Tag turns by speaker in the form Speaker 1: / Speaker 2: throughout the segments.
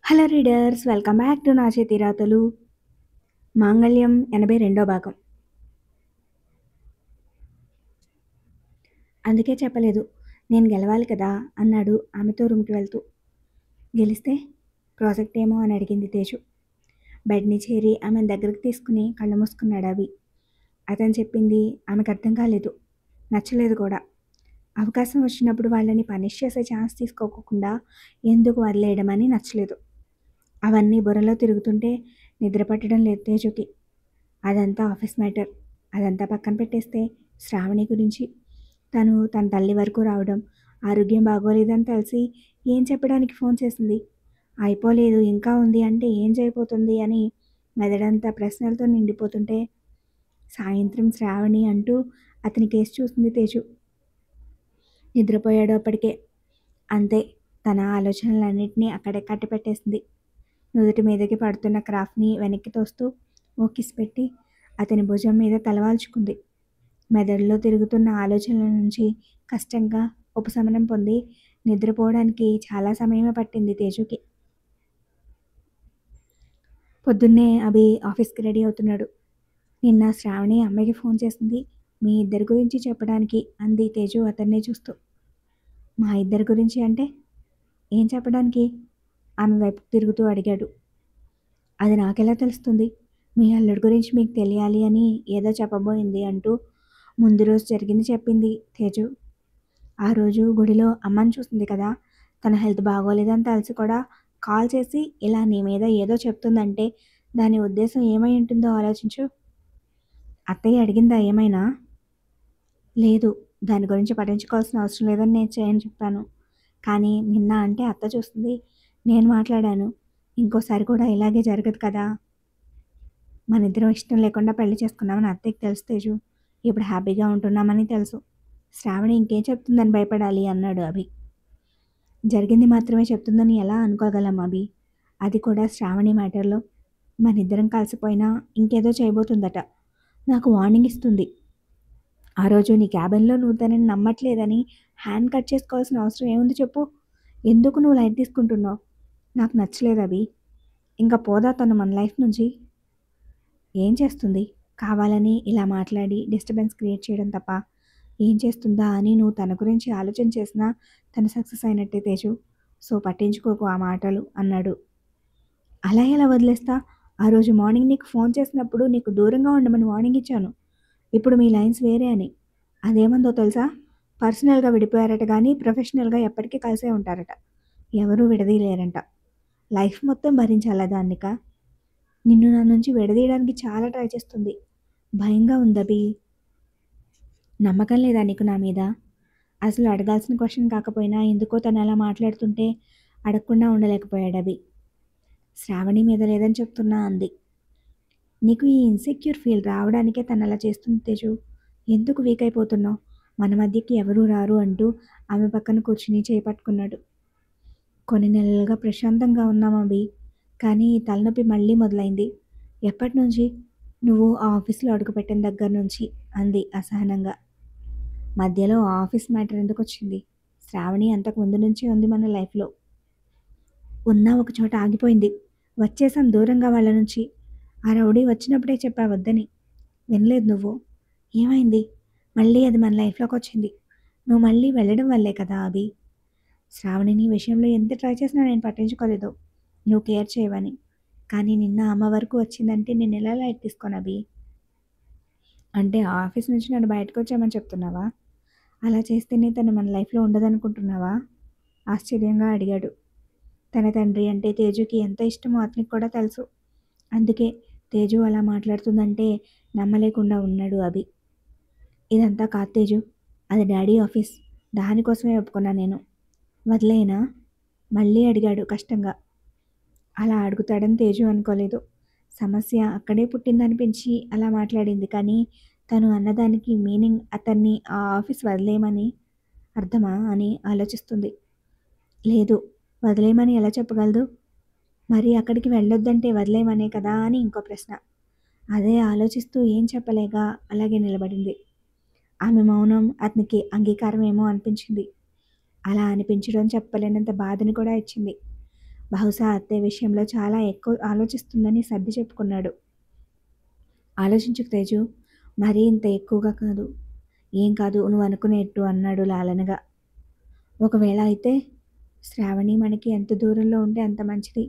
Speaker 1: Hello readers, welcome back to నా చేతి రాతలు. మాంగళ్యం 82వ భాగం. అందుకే చెప్పలేదు, నేను గెలవాలి కదా అన్నాడు ఆమెతో రూమ్కి వెళ్తూ. గెలిస్తే ప్రాజెక్ట్ ఏమో అని అడిగింది తేజు. బెడ్ని చేరి ఆమెను దగ్గరికి తీసుకుని కళ్ళు మూసుకున్నాడు అవి. అతను చెప్పింది ఆమెకు అర్థం కాలేదు, నచ్చలేదు కూడా. అవకాశం వచ్చినప్పుడు వాళ్ళని పనిష్ చేసే ఛాన్స్ తీసుకోకుండా ఎందుకు వదిలేయడం అని నచ్చలేదు. అవన్నీ బుర్రలో తిరుగుతుంటే నిద్ర పట్టడం లేదు తేజుకి. అదంతా ఆఫీస్ మ్యాటర్, అదంతా పక్కన పెట్టేస్తే శ్రావణి గురించి. తన తల్లి వరకు రావడం, ఆరోగ్యం బాగోలేదని తెలిసి ఏం చెప్పడానికి ఫోన్ చేసింది. అయిపోలేదు ఇంకా ఉంది అంటే ఏం చేయబోతుంది అని మెదడంతా ప్రశ్నలతో నిండిపోతుంటే సాయంత్రం శ్రావణి అంటూ అతని కేసు చూసింది తేజు. నిద్రపోయాడు అప్పటికే. అంతే, తన ఆలోచనలన్నింటినీ అక్కడే కట్టిపెట్టేసింది. నుదుటి మీదకి పడుతున్న క్రాఫ్ట్ని వెనక్కి తోస్తూ ఓ కిస్ పెట్టి అతని భుజం మీద తలవాల్చుకుంది. మెదడులో తిరుగుతున్న ఆలోచనల నుంచి కష్టంగా ఉపశమనం పొంది నిద్రపోవడానికి చాలా సమయమే పట్టింది తేజుకి. పొద్దున్నే అభి ఆఫీస్కి రెడీ అవుతున్నాడు. నిన్న శ్రావణి అమ్మాయికి ఫోన్ చేసింది, మీ ఇద్దరి గురించి చెప్పడానికి అంది తేజు అతన్నే చూస్తూ. మా ఇద్దరి గురించి అంటే ఏం చెప్పడానికి? ఆమె వైపు తిరుగుతూ అడిగాడు. అది నాకెలా తెలుస్తుంది? మీ అల్లుడి గురించి మీకు తెలియాలి అని ఏదో చెప్పబోయింది అంటూ ముందు రోజు జరిగింది చెప్పింది తేజు. ఆ రోజు గుడిలో అమ్మని చూసింది కదా, తన హెల్త్ బాగోలేదని తెలిసి కూడా కాల్ చేసి ఇలా నీ మీద ఏదో చెప్తుందంటే దాని ఉద్దేశం ఏమై ఉంటుందో ఆలోచించు. అత్తయ్య అడిగిందా ఏమైనా? లేదు, దాని గురించి పట్టించుకోవాల్సిన అవసరం లేదని నేను చేయని చెప్పాను. కానీ నిన్న అంటే అత్త చూస్తుంది, నేను మాట్లాడాను. ఇంకోసారి కూడా ఇలాగే జరగదు కదా. మన ఇద్దరం ఇష్టం లేకుండా పెళ్లి చేసుకున్నామని అత్తయ్యకి తెలుసు తేజు. ఇప్పుడు హ్యాపీగా ఉంటున్నామని తెలుసు. శ్రావణి ఇంకేం చెప్తుందని భయపడాలి అన్నాడు అభి. జరిగింది మాత్రమే చెప్తుందని ఎలా అనుకోగలం అభి? అది కూడా శ్రావణి మ్యాటర్లో. మన ఇద్దరం కలిసిపోయినా ఇంకేదో చేయబోతుందట. నాకు వార్నింగ్ ఇస్తుంది. ఆ రోజు నీ క్యాబిన్లో నువ్వు తనని నమ్మట్లేదని హ్యాండ్ కట్ చేసుకోవాల్సిన అవసరం ఏముంది చెప్పు? ఎందుకు నువ్వు లైట్ తీసుకుంటున్నావు? నాకు నచ్చలేదు అభి. ఇంకా పోదా తను మన లైఫ్ నుంచి? ఏం చేస్తుంది? కావాలని ఇలా మాట్లాడి డిస్టర్బెన్స్ క్రియేట్ చేయడం తప్ప ఏం చేస్తుందా అని నువ్వు తన గురించి ఆలోచన చేసినా తను సక్సెస్ అయినట్టే తేజు. సో పట్టించుకోకు ఆ మాటలు అన్నాడు. అలా ఎలా వదిలేస్తా? ఆ రోజు మార్నింగ్ నీకు ఫోన్ చేసినప్పుడు నీకు దూరంగా ఉండమని వార్నింగ్ ఇచ్చాను. ఇప్పుడు మీ లైన్స్ వేరే అని. అదేమందో తెలుసా? పర్సనల్గా విడిపోయారట కానీ ప్రొఫెషనల్గా ఎప్పటికీ కలిసే ఉంటారట. ఎవరూ విడదీయలేరంట. లైఫ్ మొత్తం భరించాలా దాన్నిక? నిన్ను నా నుంచి విడదీయడానికి చాలా ట్రై చేస్తుంది. భయంగా ఉందబి. నమ్మకం లేదా నీకు నా మీద? అసలు అడగాల్సిన క్వశ్చన్ కాకపోయినా ఎందుకో తను అలా మాట్లాడుతుంటే అడగకుండా ఉండలేకపోయాడు అభి. శ్రావణి మీద లేదని చెప్తున్నా అంది. నీకు ఈ ఇన్సెక్యూర్ ఫీల్ రావడానికే తను అలా చేస్తుంది తేజు. ఎందుకు వీక్ అయిపోతున్నావు? మన మధ్యకి ఎవరూ రారు అంటూ ఆమె పక్కన కూర్చుని చేపట్టుకున్నాడు. కొన్ని నెలలుగా ప్రశాంతంగా ఉన్నాం అభి, కానీ ఈ తలనొప్పి మళ్ళీ మొదలైంది. ఎప్పటి నుంచి? నువ్వు ఆ ఆఫీస్లో అడుగుపెట్టిన దగ్గర నుంచి అంది అసహనంగా. మధ్యలో ఆ ఆఫీస్ మ్యాటర్ ఎందుకు వచ్చింది? శ్రావణి అంతకు ముందు నుంచే ఉంది మన లైఫ్లో. ఉన్నా ఒక చోట ఆగిపోయింది. వచ్చేసాం దూరంగా వాళ్ళ నుంచి. ఆ రౌడీ వచ్చినప్పుడే చెప్పా వద్దని. వినలేదు నువ్వు. ఏమైంది? మళ్ళీ అది మన లైఫ్లోకి వచ్చింది. నువ్వు మళ్ళీ వెళ్ళడం వల్లే కదా అభి. శ్రావణిని విషయంలో ఎంత ట్రై చేసినా నేను పట్టించుకోలేదు, నువ్వు కేర్ చేయవని. కానీ నిన్న అమ్మ వరకు వచ్చిందంటే నేను ఎలా లైట్ తీసుకోను అభి? అంటే ఆఫీస్ నుంచి నన్ను బయటకు వచ్చామని చెప్తున్నావా? అలా చేస్తేనే తను మన లైఫ్లో ఉండదనుకుంటున్నావా? ఆశ్చర్యంగా అడిగాడు. తన తండ్రి అంటే తేజుకి ఎంత ఇష్టమో అతనికి కూడా తెలుసు. అందుకే తేజు అలా మాట్లాడుతుందంటే నమ్మలేకుండా ఉన్నాడు అభి. ఇదంతా కాదు తేజు, అది డాడీ ఆఫీస్. దానికోసమే ఒప్పుకున్నా నేను. వదిలేనా? మళ్ళీ అడిగాడు కష్టంగా. అలా అడుగుతాడని తేజు అనుకోలేదు. సమస్య అక్కడే పుట్టిందనిపించి అలా మాట్లాడింది. కానీ తను అన్నదానికి మీనింగ్ అతన్ని ఆ ఆఫీస్ వదిలేయమని అర్థమా అని ఆలోచిస్తుంది. లేదు, వదిలేయమని ఎలా చెప్పగలదు? మరి అక్కడికి వెళ్ళొద్దంటే వదిలేయమనే కదా అని ఇంకో ప్రశ్న. అదే ఆలోచిస్తూ ఏం చెప్పలేక అలాగే నిలబడింది. ఆమె మౌనం అతనికి అంగీకారమేమో అనిపించింది. అలా అనిపించడం చెప్పలేనంత బాధని కూడా ఇచ్చింది. బహుశా అత్తయ్య విషయంలో చాలా ఎక్కువ ఆలోచిస్తుందని సర్ది చెప్పుకున్నాడు. ఆలోచించుకు తేజు. మరీ ఇంత ఎక్కువగా కాదు. ఏం కాదు నువ్వు అనుకునేట్టు అన్నాడు లాలనగా. ఒకవేళ అయితే శ్రావణి మనకి ఎంత దూరంలో ఉంటే అంత మంచిది.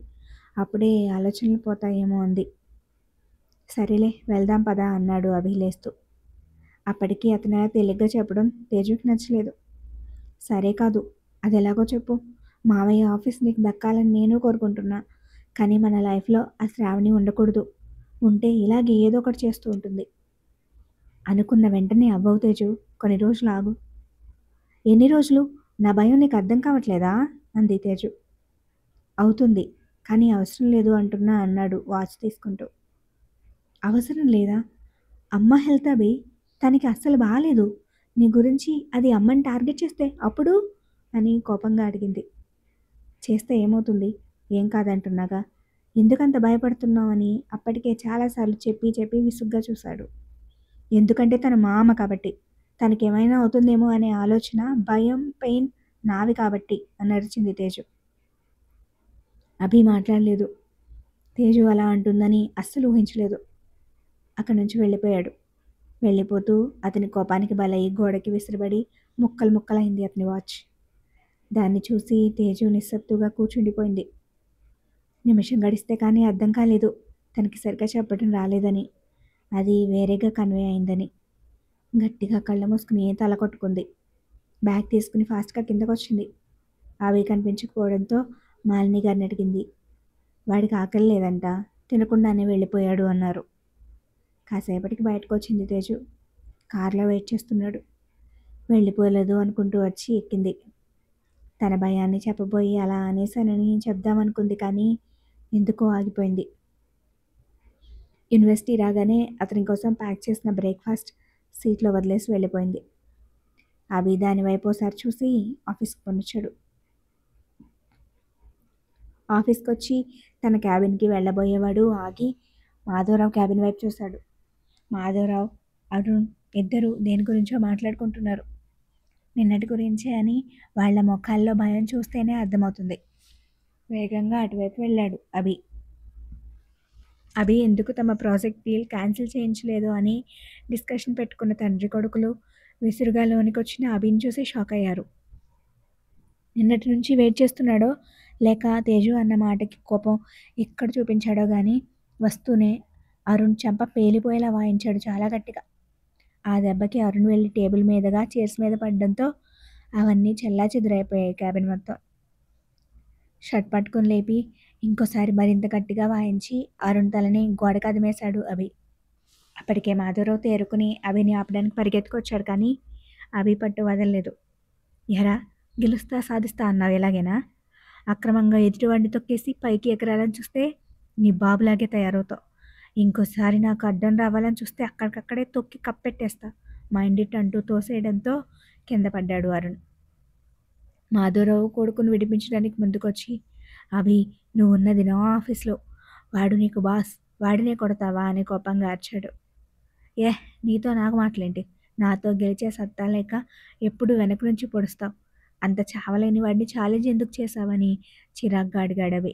Speaker 1: అప్పుడే ఆలోచనలు పోతాయేమో అంది. సరేలే వెళ్దాం పదా అన్నాడు అభి లేస్తూ. అప్పటికి అతను అలా తేలిగ్గా చెప్పడం తేజుకి నచ్చలేదు. సరే కాదు, అది ఎలాగో చెప్పు. మావయ్య ఆఫీస్ నీకు దక్కాలని నేను కోరుకుంటున్నా. కానీ మన లైఫ్లో ఆ శ్రావణి ఉండకూడదు. ఉంటే ఇలాగే ఏదో ఒకటి చేస్తూ ఉంటుంది. అనుకున్న వెంటనే అవ్వవు తేజు. కొన్ని రోజులు ఆగు. ఎన్ని రోజులు? నా భయం నీకు అర్థం కావట్లేదా అంది తేజు. అవుతుంది, కానీ అవసరం లేదు అంటున్నా అన్నాడు వాచ్ తీసుకుంటూ. అవసరం లేదా? అమ్మ హెల్త్ అభి, తనకి అస్సలు బాగాలేదు. నీ గురించి అది అమ్మని టార్గెట్ చేస్తే అప్పుడు అని కోపంగా అడిగింది. చేస్తే ఏమవుతుంది? ఏం కాదంటున్నాగా. ఎందుకంత భయపడుతున్నావు అని అప్పటికే చాలాసార్లు చెప్పి చెప్పి విసుగ్గా చూశాడు. ఎందుకంటే తన మామ కాబట్టి. తనకేమైనా అవుతుందేమో అనే ఆలోచన, భయం, పెయిన్ నావి కాబట్టి అని అరిచింది తేజు. అభి మాట్లాడలేదు. తేజు అలా అంటుందని అస్సలు ఊహించలేదు. అక్కడి నుంచి వెళ్ళిపోయాడు. వెళ్ళిపోతూ అతని కోపానికి బలయ్యి గోడకి విసిరిబడి ముక్కలు ముక్కలైంది అతని వాచ్. దాన్ని చూసి తేజు నిస్సత్తుగా కూర్చుండిపోయింది. నిమిషం గడిస్తే కానీ అర్థం కాలేదు తనకి సరిగ్గా చెప్పడం రాలేదని, అది వేరేగా కన్వే అయిందని. గట్టిగా కళ్ళ మూసుకుని తల కొట్టుకుంది. బ్యాగ్ తీసుకుని ఫాస్ట్గా కిందకు వచ్చింది. అవి కనిపించకపోవడంతో మాలిని గారిని అడిగింది. వాడికి ఆకలి లేదంట, తినకుండానే వెళ్ళిపోయాడు అన్నారు. కాసేపటికి బయటకు వచ్చింది తేజు. కారులో వెయిట్ చేస్తున్నాడు. వెళ్ళిపోలేదు అనుకుంటూ వచ్చి ఎక్కింది. తన భయాన్ని చెప్పబోయి అలా అనేసానని చెప్దామనుకుంది, కానీ ఎందుకో ఆగిపోయింది. యూనివర్సిటీ రాగానే అతని కోసం ప్యాక్ చేసిన బ్రేక్ఫాస్ట్ సీట్లో వదిలేసి వెళ్ళిపోయింది. అభి దాని వైపు ఒకసారి చూసి ఆఫీస్కి పొనిచ్చాడు. ఆఫీస్కి వచ్చి తన క్యాబిన్కి వెళ్ళబోయేవాడు ఆగి మాధవరావు క్యాబిన్ వైపు చూశాడు. మాధవరావు, అరుణ్ ఇద్దరు దేని గురించో మాట్లాడుకుంటున్నారు. నిన్నటి గురించే అని వాళ్ళ ముఖాల్లో భయం చూస్తేనే అర్థమవుతుంది. వేగంగా అటువైపు వెళ్ళాడు అభి. అభి ఎందుకు తమ ప్రాజెక్ట్ డీల్ క్యాన్సిల్ చేయించలేదు అని డిస్కషన్ పెట్టుకున్న తండ్రి కొడుకులు విసురుగా లోనికి వచ్చిన అభిని చూసి షాక్ అయ్యారు. నిన్నటి నుంచి వెయిట్ చేస్తున్నాడో లేక తేజు అన్న మాటకి కోపం ఎక్కడ చూపించాడో కానీ వస్తూనే అరుణ్ చెంప పేలిపోయేలా వాయించాడు చాలా గట్టిగా. ఆ దెబ్బకి అరుణ్ వెళ్ళి టేబుల్ మీదగా చైర్స్ మీద పడడంతో అవన్నీ చెల్లాచెదురైపోయాయి క్యాబిన్ మొత్తం. షర్ట్ పట్టుకుని లేపి ఇంకోసారి మరింత గట్టిగా వాయించి అరుణ్ తలని గోడకు అదిమేశాడు అభి. అప్పటికే మాధవరావు తేరుకుని అభిని ఆపడానికి పరిగెత్తుకొచ్చాడు, కానీ అభి పట్టు వదలలేదు. ఎరా, గెలుస్తా సాధిస్తా అన్నావు ఎలాగైనా? అక్రమంగా ఎదుటివాడిని తొక్కేసి పైకి ఎగరాలని చూస్తే నీ బాబులాగే తయారవుతావు. ఇంకోసారి నాకు అడ్డం రావాలని చూస్తే అక్కడికక్కడే తొక్కి కప్పెట్టేస్తా, మైండ్ ఇట్ అంటూ తోసేయడంతో కింద పడ్డాడు అరుణ్. మాధవరావు కొడుకును విడిపించడానికి ముందుకొచ్చి, అభి, నువ్వు ఉన్నది నా ఆఫీస్లో, వాడు నీకు బాస్, వాడినే కొడతావా అని కోపంగా అరిచాడు. నీతో నాకు మాటలేంటి? నాతో గెలిచే సత్తా లేక ఎప్పుడు వెనక నుంచి పొడుస్తావు. అంత చావలేని వాడిని ఛాలెంజ్ ఎందుకు చేశావని చిరాగ్గా అడిగాడు అభి.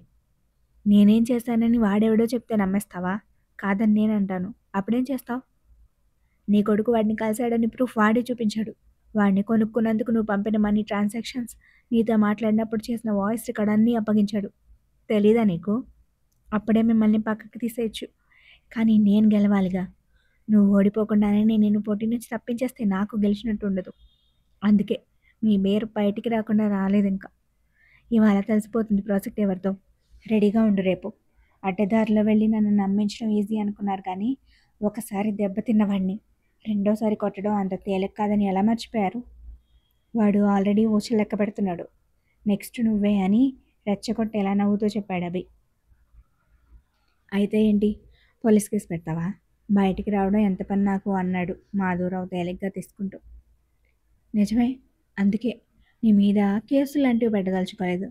Speaker 1: నేనేం చేశానని వాడెవడో చెప్తే నమ్మేస్తావా? కాదని నేనంటాను, అప్పుడేం చేస్తావు? నీ కొడుకు వాడిని కలిశాడని ప్రూఫ్ వాడే చూపించాడు. వాడిని కొనుక్కున్నందుకు నువ్వు పంపిన మనీ ట్రాన్సాక్షన్స్, నీతో మాట్లాడినప్పుడు చేసిన వాయిస్ రికార్డ్ అన్నీ అప్పగించాడు. తెలీదా నీకు? అప్పుడే మిమ్మల్ని పక్కకి తీసేయచ్చు, కానీ నేను గెలవాలిగా. నువ్వు ఓడిపోకుండానే నేను నిన్ను పోటీ నుంచి తప్పించేస్తే నాకు గెలిచినట్టు ఉండదు. అందుకే మీ పేరు బయటికి రాకుండా రాలేదు ఇంకా. ఇవాళ తెలిసిపోతుంది ప్రాజెక్ట్ ఎవరితో. రెడీగా ఉండు రేపు. అడ్డదారిలో వెళ్ళి నన్ను నమ్మించడం ఈజీ అనుకున్నారు, కానీ ఒకసారి దెబ్బతిన్నవాడిని రెండోసారి కొట్టడం అంత తేలిక కాదని ఎలా మర్చిపోయారు? వాడు ఆల్రెడీ ఊచలు లెక్క పెడుతున్నాడు. నెక్స్ట్ నువ్వే అని రెచ్చగొట్టేలా నవ్వుతూ చెప్పాడు అభి. అయితే ఏంటి, పోలీస్ కేసు పెడతావా? బయటికి రావడం ఎంత పని నాకు అన్నాడు మాధవరావు తేలిగ్గా తీసుకుంటూ. నిజమే, అందుకే నీ మీద కేసులు లాంటివి పెట్టదలుచుకోలేదు.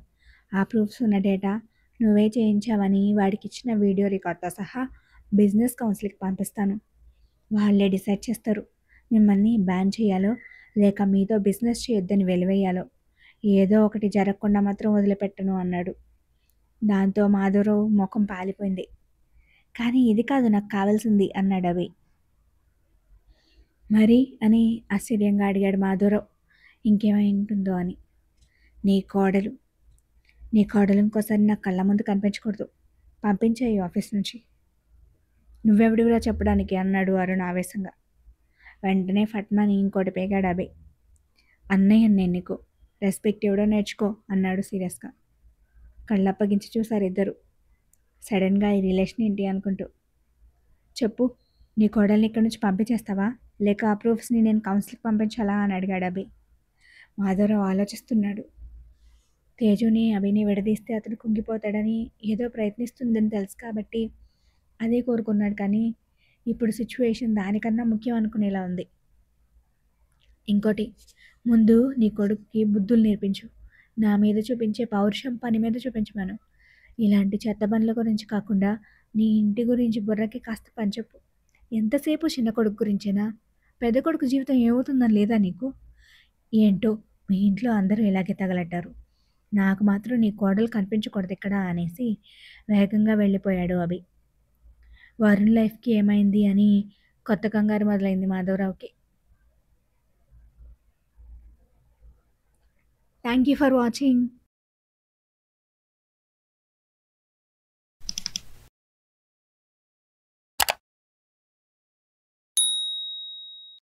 Speaker 1: ఆ ప్రూఫ్స్ ఉన్న డేటా నువ్వే చేయించావని వాడికి ఇచ్చిన వీడియో రికార్డ్తో సహా బిజినెస్ కౌన్సిల్కి పంపిస్తాను. వాళ్ళే డిసైడ్ చేస్తారు మిమ్మల్ని బ్యాన్ చేయాలో లేక మీతో బిజినెస్ చేయొద్దని వెలివేయాలో. ఏదో ఒకటి జరగకుండా మాత్రం వదిలిపెట్టను అన్నాడు. దాంతో మాధవరావు ముఖం పాలిపోయింది. కానీ ఇది కాదు నాకు కావాల్సింది అన్నాడు అభి. మరి అని ఆశ్చర్యంగా అడిగాడు మాధవరావు. ఇంకేమై ఉంటుందో అని. నీ కోడలు నీ కోడలు ఇంకోసారి నా కళ్ళ ముందు కనిపించకూడదు. పంపించేయి ఆఫీస్ నుంచి. నువ్వెవడివిరా చెప్పడానికి అన్నాడు అరుణ్ ఆవేశంగా. వెంటనే ఫట్మని ఇంకోటి పేగాడు అభి. అన్నయ్య నేను నీకు రెస్పెక్ట్ ఇవ్వడం నేర్చుకో అన్నాడు సీరియస్గా. కళ్ళప్పగించి చూశారు ఇద్దరు సడన్గా ఈ రిలేషన్ ఏంటి అనుకుంటూ. చెప్పు, నీ కోడల్ని ఇక్కడి నుంచి పంపించేస్తావా లేక ఆ ప్రూఫ్స్ని నేను కౌన్సిల్కి పంపించాలా అని అడిగాడు అభి. మాధవరావు ఆలోచిస్తున్నాడు. తేజుని అభిని విడదీస్తే అతను కుంగిపోతాడని ఏదో ప్రయత్నిస్తుందని తెలుసు కాబట్టి అదే కోరుకున్నాడు. కానీ ఇప్పుడు సిచ్యువేషన్ దానికన్నా ముఖ్యం అనుకునేలా ఉంది. ఇంకోటి, ముందు నీ కొడుకుకి బుద్ధులు నేర్పించు. నా మీద చూపించే పౌరుషం పని మీద చూపించమను. ఇలాంటి చెత్త పనుల గురించి కాకుండా నీ ఇంటి గురించి బుర్రకి కాస్త పంచెప్పు. ఎంతసేపు చిన్న కొడుకు గురించేనా? పెద్ద కొడుకు జీవితం ఏమవుతుందని లేదా నీకు? ఏంటో మీ ఇంట్లో అందరూ ఇలాగే తగలట్టారు. నాకు మాత్రం నీ కోడలు కనిపించకూడదు ఇక్కడ అనేసి వేగంగా వెళ్ళిపోయాడు అభి. వరుణ్ లైఫ్కి ఏమైంది అని కొత్త కంగారు మొదలైంది మాధవరావుకి. Thank you for watching.